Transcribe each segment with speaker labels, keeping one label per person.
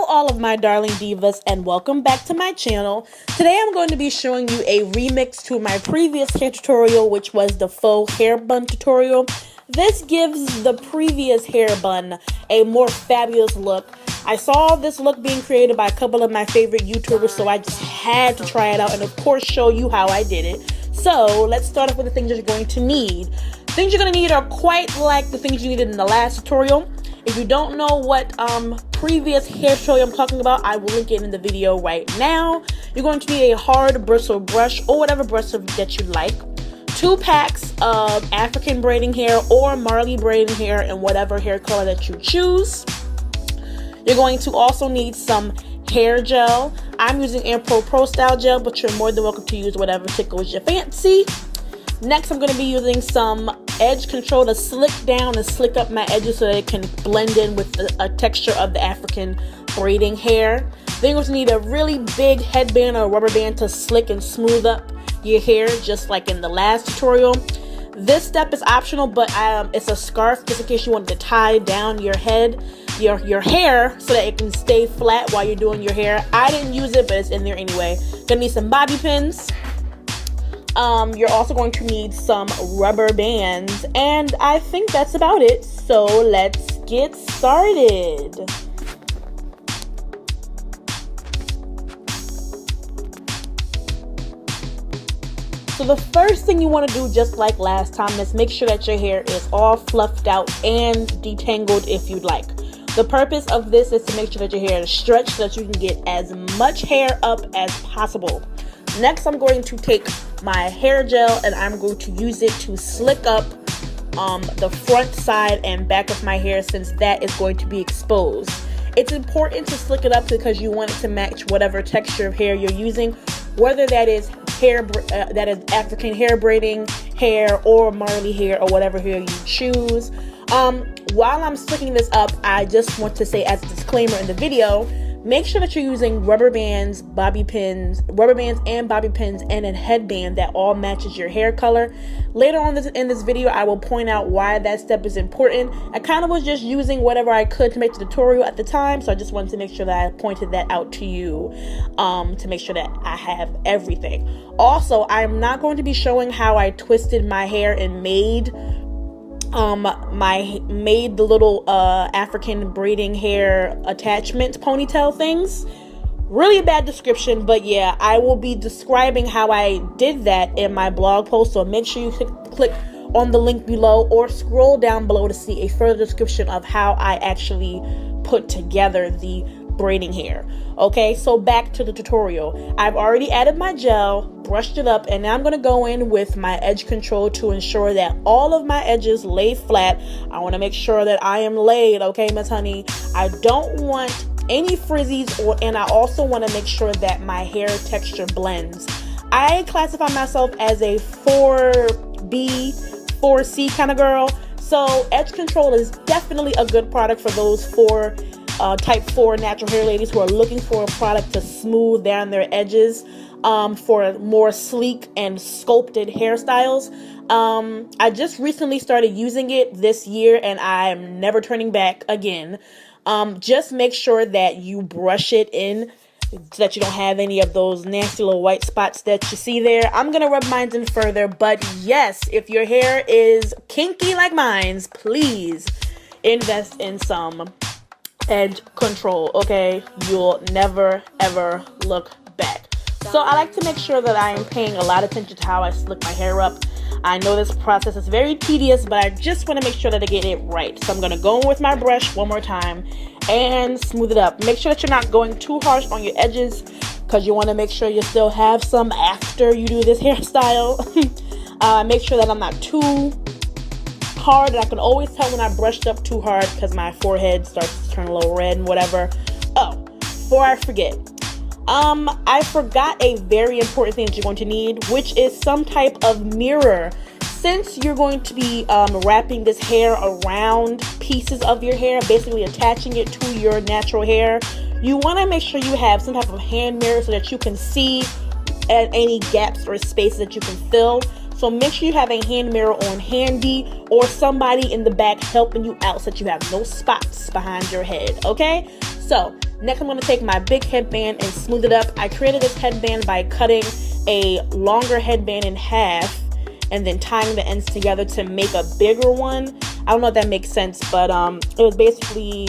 Speaker 1: all of my darling divas, and welcome back to my channel. Today I'm going to be showing you a remix to my previous hair tutorial, which was the faux hair bun tutorial. This gives the previous hair bun a more fabulous look. I saw this look being created by a couple of my favorite YouTubers, so I just had to try it out and of course show you how I did it. So let's start off with the things you're going to need. Things you're going to need are quite like the things you needed in the last tutorial. If you don't know what previous hair tutorial I'm talking about, I will link it in the video right now. You're going to need a hard bristle brush or whatever bristle that you like. 2 packs of African braiding hair or Marley braiding hair in whatever hair color that you choose. You're going to also need some hair gel. I'm using Airpro Pro Style Gel, but you're more than welcome to use whatever tickles your fancy. Next, I'm going to be using some edge control to slick down and slick up my edges so that it can blend in with the texture of the African braiding hair. Then you're going to need a really big headband or rubber band to slick and smooth up your hair, just like in the last tutorial. This step is optional, but it's a scarf just in case you want to tie down your head, your hair, so that it can stay flat while you're doing your hair. I didn't use it, but it's in there anyway. Gonna need some bobby pins. You're also going to need some rubber bands, and I think that's about it. So let's get started. So the first thing you want to do, just like last time, is make sure that your hair is all fluffed out and detangled if you'd like. The purpose of this is to make sure that your hair is stretched so that you can get as much hair up as possible. Next, I'm going to take my hair gel and I'm going to use it to slick up the front, side, and back of my hair, since that is going to be exposed. It's important to slick it up because you want it to match whatever texture of hair you're using, whether that is African hair braiding hair or Marley hair or whatever hair you choose. While I'm slicking this up, I just want to say as a disclaimer in the video, make sure that you're using rubber bands and bobby pins, and a headband that all matches your hair color. Later on in this video, I will point out why that step is important. I kind of was just using whatever I could to make the tutorial at the time, so I just wanted to make sure that I pointed that out to you to make sure that I have everything. Also, I'm not going to be showing how I twisted my hair and made the little African braiding hair attachment ponytail things. Really bad description, but yeah, I will be describing how I did that in my blog post, so make sure you click on the link below or scroll down below to see a further description of how I actually put together the braiding hair. Okay, so back to the tutorial. I've already added my gel, brushed it up, and now I'm going to go in with my edge control to ensure that all of my edges lay flat. I want to make sure that I am laid, okay, Miss Honey? I don't want any frizzies, and I also want to make sure that my hair texture blends. I classify myself as a 4B, 4C kind of girl, so edge control is definitely a good product for those type 4 natural hair ladies who are looking for a product to smooth down their edges for more sleek and sculpted hairstyles. I just recently started using it this year and I'm never turning back again. Just make sure that you brush it in so that you don't have any of those nasty little white spots that you see there. I'm gonna rub mine in further, but yes, if your hair is kinky like mine's, please invest in some edge control, okay? You'll never ever look back. So I like to make sure that I am paying a lot of attention to how I slick my hair up. I know this process is very tedious, but I just want to make sure that I get it right. So I'm going to go in with my brush one more time and smooth it up. Make sure that you're not going too harsh on your edges because you want to make sure you still have some after you do this hairstyle. Make sure that I'm not too hard, and I can always tell when I brushed up too hard because my forehead starts to turn a little red and whatever. Oh, before I forget, I forgot a very important thing that you're going to need, which is some type of mirror. Since you're going to be wrapping this hair around pieces of your hair, basically attaching it to your natural hair, you want to make sure you have some type of hand mirror so that you can see any gaps or spaces that you can fill. So make sure you have a hand mirror on handy or somebody in the back helping you out so that you have no spots behind your head, okay? So next I'm going to take my big headband and smooth it up. I created this headband by cutting a longer headband in half and then tying the ends together to make a bigger one. I don't know if that makes sense, but it was basically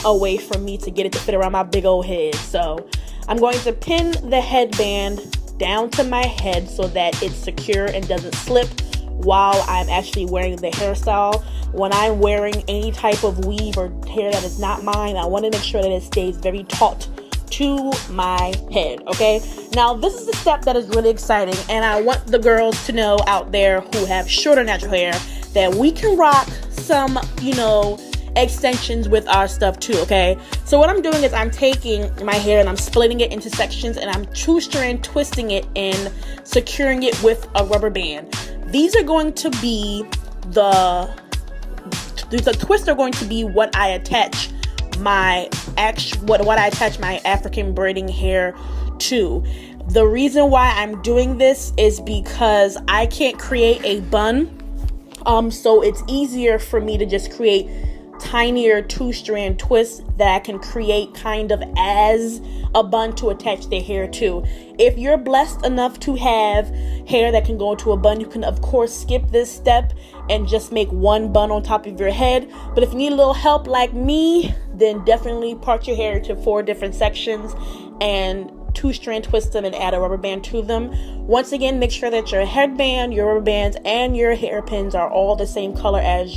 Speaker 1: a way for me to get it to fit around my big old head. So I'm going to pin the headband down to my head so that it's secure and doesn't slip while I'm actually wearing the hairstyle. When I'm wearing any type of weave or hair that is not mine, I want to make sure that it stays very taut to my head. Okay, now this is the step that is really exciting, and I want the girls to know out there who have shorter natural hair that we can rock some, extensions with our stuff too. Okay, so what I'm doing is I'm taking my hair and I'm splitting it into sections, and I'm two-strand twisting it and securing it with a rubber band. These are going to be the twists are going to be what I attach my African braiding hair to. The reason why I'm doing this is because I can't create a bun, so it's easier for me to just create tinier two-strand twists that I can create kind of as a bun to attach the hair to. If you're blessed enough to have hair that can go into a bun, you can of course skip this step and just make one bun on top of your head. But if you need a little help like me, then definitely part your hair to 4 different sections and two-strand twist them and add a rubber band to them. Once again, make sure that your headband, your rubber bands, and your hairpins are all the same color as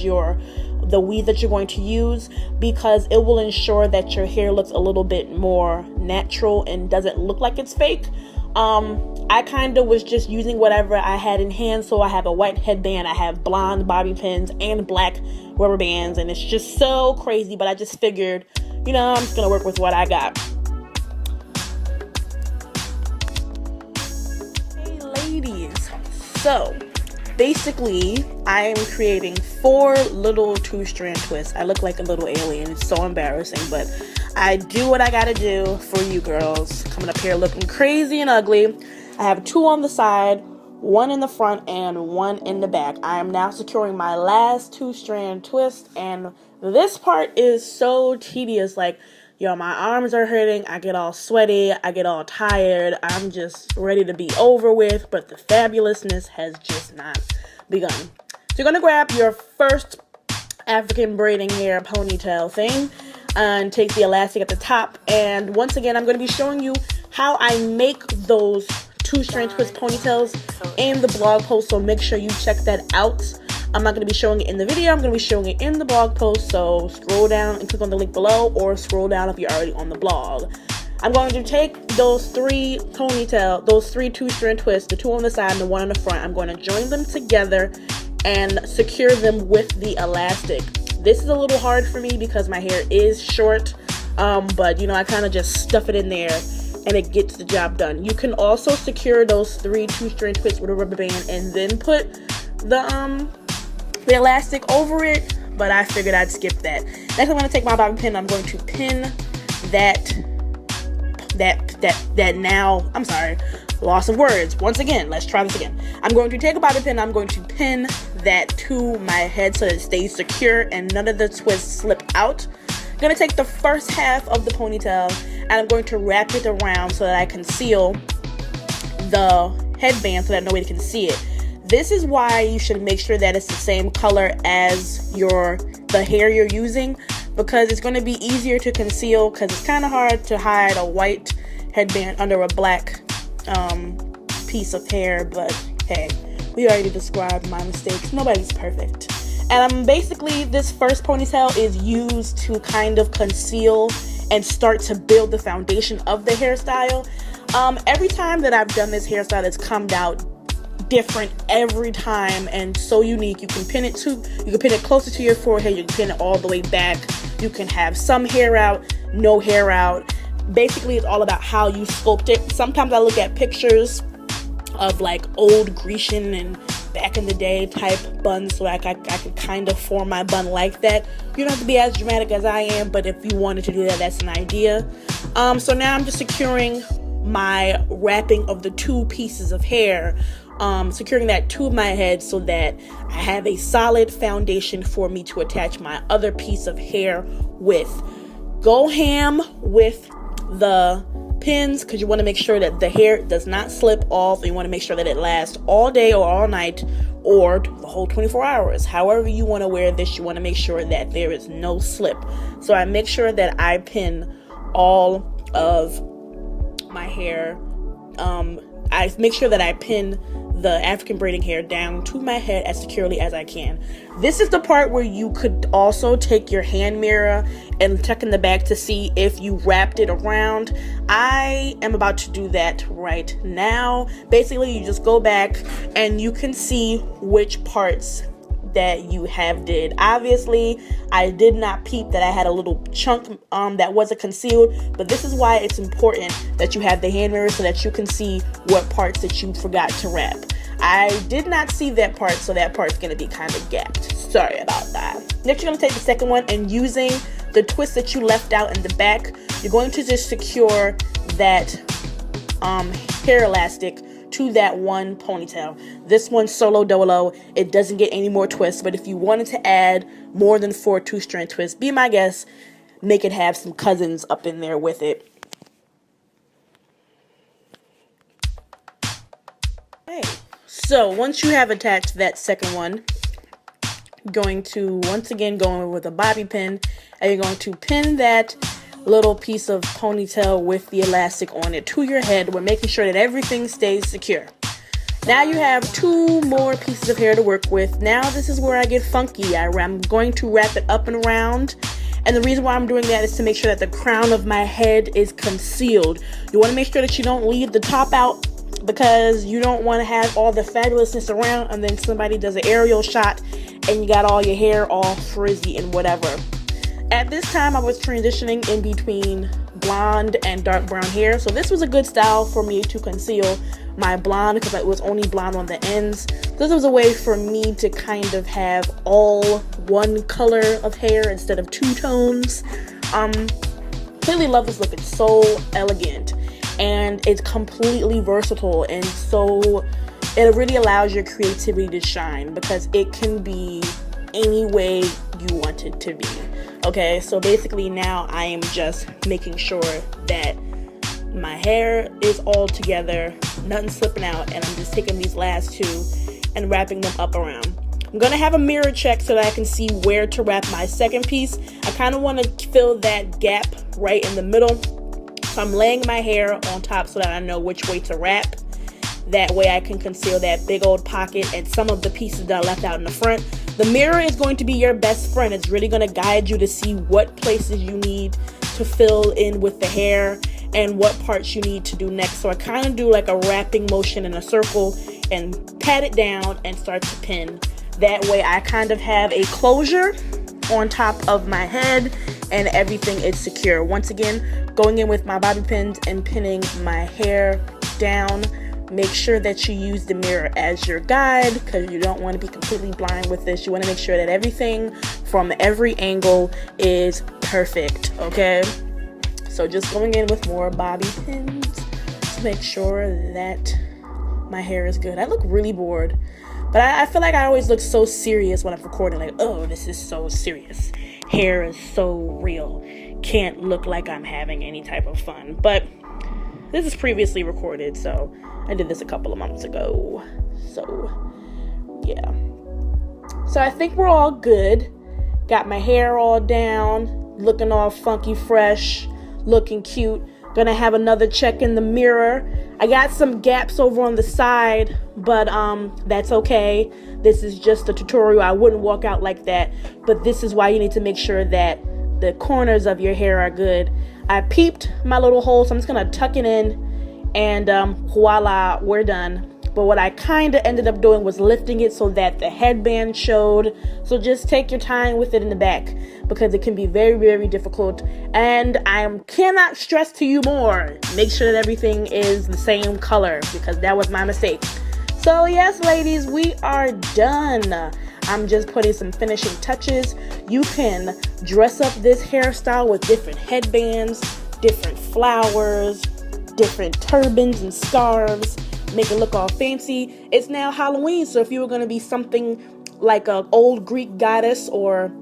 Speaker 1: the weave that you're going to use, because it will ensure that your hair looks a little bit more natural and doesn't look like it's fake. I kind of was just using whatever I had in hand. So I have a white headband, I have blonde bobby pins and black rubber bands, and it's just so crazy, but I just figured, I'm just gonna work with what I got. Hey ladies, so basically, I am creating 4 little two-strand twists. I look like a little alien. It's so embarrassing, but I do what I gotta do for you girls. Coming up here looking crazy and ugly. I have 2 on the side, 1 in the front, and 1 in the back. I am now securing my last two-strand twist, and this part is so tedious. Like, my arms are hurting. I get all sweaty. I get all tired. I'm just ready to be over with, but the fabulousness has just not begun. So you're going to grab your first African braiding hair ponytail thing and take the elastic at the top. And once again, I'm going to be showing you how I make those two-strand twist ponytails in the blog post, so make sure you check that out. I'm not going to be showing it in the video. I'm going to be showing it in the blog post. So scroll down and click on the link below, or scroll down if you're already on the blog. I'm going to take those 3 two-strand twists, the 2 on the side and the 1 on the front. I'm going to join them together and secure them with the elastic. This is a little hard for me because my hair is short, but I kind of just stuff it in there and it gets the job done. You can also secure those 3 two-strand twists with a rubber band and then put the elastic over it, but I figured I'd skip that. Next, I'm going to take my bobby pin. I'm going to pin loss of words. Once again, let's try this again. I'm going to take a bobby pin. I'm going to pin that to my head so that it stays secure and none of the twists slip out. I'm going to take the first half of the ponytail and I'm going to wrap it around so that I conceal the headband so that nobody can see it. This is why you should make sure that it's the same color as the hair you're using, because it's going to be easier to conceal, because it's kind of hard to hide a white headband under a black piece of hair. But hey, we already described my mistakes. Nobody's perfect. And basically this first ponytail is used to kind of conceal and start to build the foundation of the hairstyle. Every time that I've done this hairstyle, it's come out different every time and so unique. You can pin it closer to your forehead, you can pin it all the way back, you can have some hair out, no hair out. Basically, it's all about how you sculpt it. Sometimes I look at pictures of like old Grecian and back in the day type buns, so I could kind of form my bun like that. You don't have to be as dramatic as I am, but if you wanted to do that, that's an idea. So now I'm just securing my wrapping of the 2 pieces of hair, securing that to my head so that I have a solid foundation for me to attach my other piece of hair with. Go ham with the pins because you want to make sure that the hair does not slip off. You want to make sure that it lasts all day or all night or the whole 24 hours. However you want to wear this, you want to make sure that there is no slip. So I make sure that I pin all of my hair. I make sure that I pin the African braiding hair down to my head as securely as I can. This is the part where you could also take your hand mirror and check in the back to see if you wrapped it around. I am about to do that right now. Basically, you just go back and you can see which parts that you have did. Obviously, I did not peep that I had a little chunk that wasn't concealed, but this is why it's important that you have the hand mirror so that you can see what parts that you forgot to wrap. I did not see that part, so that part's going to be kind of gapped. Sorry about that. Next, you're going to take the second one, and using the twist that you left out in the back, you're going to just secure that hair elastic to that one ponytail. This one's solo dolo. It doesn't get any more twists, but if you wanted to add more than 4 2-strand twists, be my guest, make it have some cousins up in there with it. Okay, so once you have attached that second one, going to once again go in with a bobby pin, and you're going to pin that little piece of ponytail with the elastic on it to your head. We're making sure that everything stays secure. Now you have 2 more pieces of hair to work with. Now this is where I get funky. I'm going to wrap it up and around, and the reason why I'm doing that is to make sure that the crown of my head is concealed. You want to make sure that you don't leave the top out, because you don't want to have all the fabulousness around and then somebody does an aerial shot and you got all your hair all frizzy and whatever. At this time, I was transitioning in between blonde and dark brown hair, so this was a good style for me to conceal my blonde because it was only blonde on the ends. This was a way for me to kind of have all one color of hair instead of 2 tones. Clearly love this look. It's so elegant and it's completely versatile, and so it really allows your creativity to shine because it can be any way you want it to be. Okay, so basically now I am just making sure that my hair is all together, nothing slipping out, and I'm just taking these last 2 and wrapping them up around. I'm going to have a mirror check so that I can see where to wrap my second piece. I kind of want to fill that gap right in the middle. So I'm laying my hair on top so that I know which way to wrap. That way I can conceal that big old pocket and some of the pieces that I left out in the front. The mirror is going to be your best friend. It's really going to guide you to see what places you need to fill in with the hair and what parts you need to do next. So I kind of do like a wrapping motion in a circle and pat it down and start to pin. That way I kind of have a closure on top of my head and everything is secure. Once again, going in with my bobby pins and pinning my hair down. Make sure that you use the mirror as your guide because you don't want to be completely blind with this. You want to make sure that everything from every angle is perfect, okay? So just going in with more bobby pins to make sure that my hair is good. I look really bored, but I feel like I always look so serious when I'm recording, like, oh, this is so serious. Hair is so real. Can't look like I'm having any type of fun. But this is previously recorded, so I did this a couple of months ago. So, yeah. So I think we're all good. Got my hair all down, looking all funky fresh, looking cute. Gonna have another check in the mirror. I got some gaps over on the side, but that's okay. This is just a tutorial. I wouldn't walk out like that, but this is why you need to make sure that the corners of your hair are good. I peeped my little hole, so I'm just gonna tuck it in, and voila, we're done. But what I kind of ended up doing was lifting it so that the headband showed. So just take your time with it in the back because it can be very, very difficult. And I cannot stress to you more, make sure that everything is the same color because that was my mistake. So yes, ladies, we are done. I'm just putting some finishing touches. You can dress up this hairstyle with different headbands, different flowers, different turbans and scarves. Make it look all fancy. It's now Halloween, so if you were going to be something like an old Greek goddess or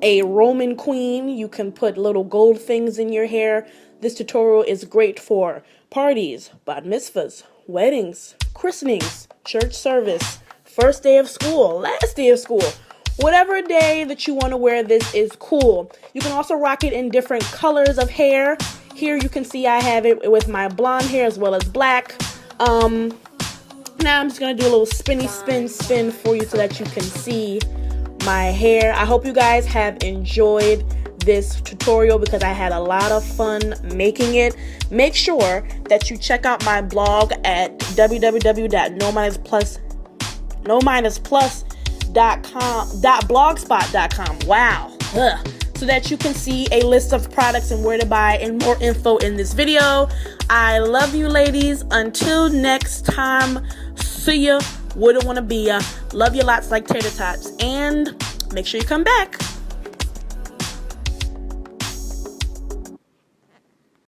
Speaker 1: a Roman queen. You can put little gold things in your hair. This tutorial is great for parties, bat mitzvahs, weddings, christenings, church service, first day of school, last day of school. Whatever day that you want to wear this is cool. You can also rock it in different colors of hair. Here you can see I have it with my blonde hair as well as black. Now I'm just going to do a little spin for you so that you can see my hair. I hope you guys have enjoyed this tutorial because I had a lot of fun making it. Make sure that you check out my blog at www.no-plus.blogspot.com. Wow. Ugh. So that you can see a list of products and where to buy and more info in this video. I love you, ladies. Until next time, see ya. Wouldn't want to be ya. Love you lots like tater tots. And make sure you come back.